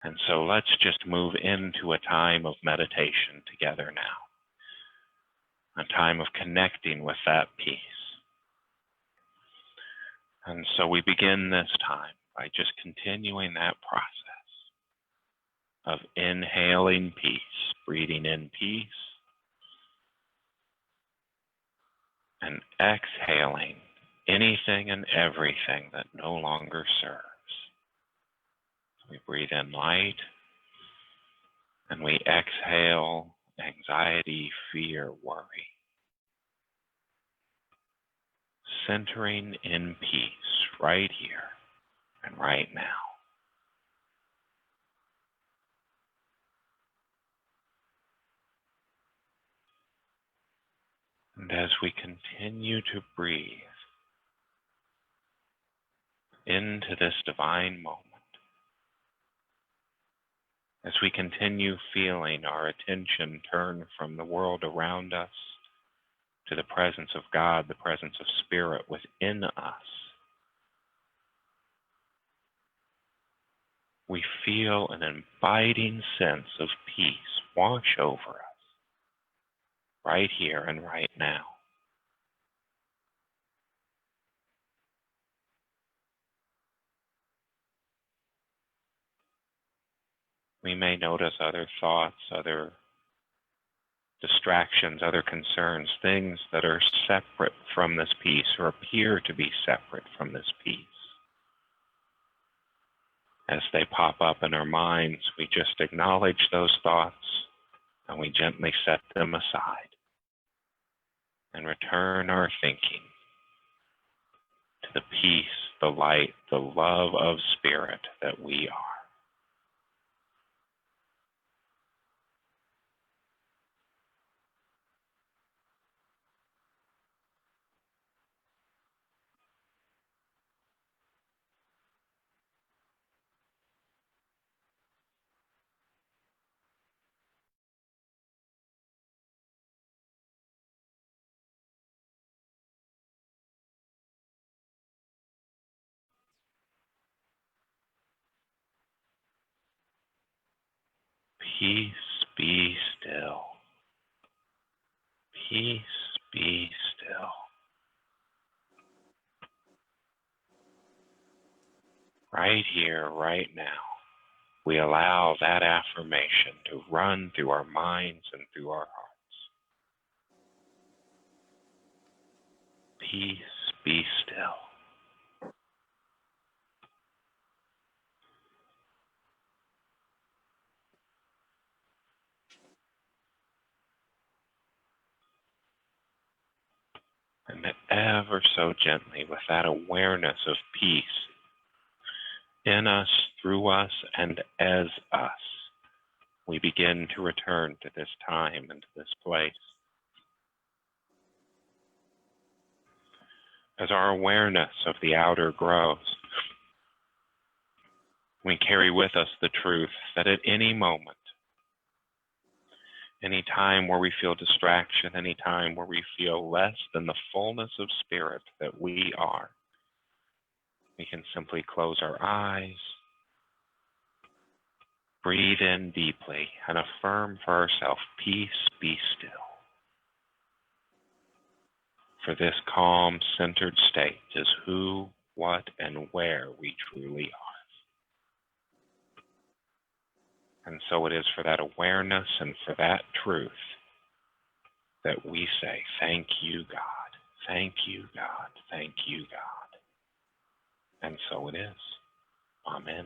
And so let's just move into a time of meditation together now, a time of connecting with that peace. And so we begin this time by just continuing that process of inhaling peace, breathing in peace, and exhaling anything and everything that no longer serves. We breathe in light, and we exhale anxiety, fear, worry. Centering in peace right here and right now. And as we continue to breathe into this divine moment, as we continue feeling our attention turn from the world around us to the presence of God, the presence of Spirit within us, we feel an inviting sense of peace wash over us right here and right now. We may notice other thoughts, other distractions, other concerns, things that are separate from this peace or appear to be separate from this peace. As they pop up in our minds, we just acknowledge those thoughts and we gently set them aside and return our thinking to the peace, the light, the love of Spirit that we are. Peace, be still. Peace, be still. Right here, right now, we allow that affirmation to run through our minds and through our hearts. Peace, be still. And ever so gently, with that awareness of peace in us, through us, and as us, we begin to return to this time and to this place. As our awareness of the outer grows, we carry with us the truth that at any moment, any time where we feel distraction, any time where we feel less than the fullness of Spirit that we are, we can simply close our eyes, breathe in deeply, and affirm for ourselves, peace, be still. For this calm, centered state is who, what, and where we truly are. And so it is for that awareness and for that truth that we say, thank you, God. Thank you, God. Thank you, God. And so it is. Amen.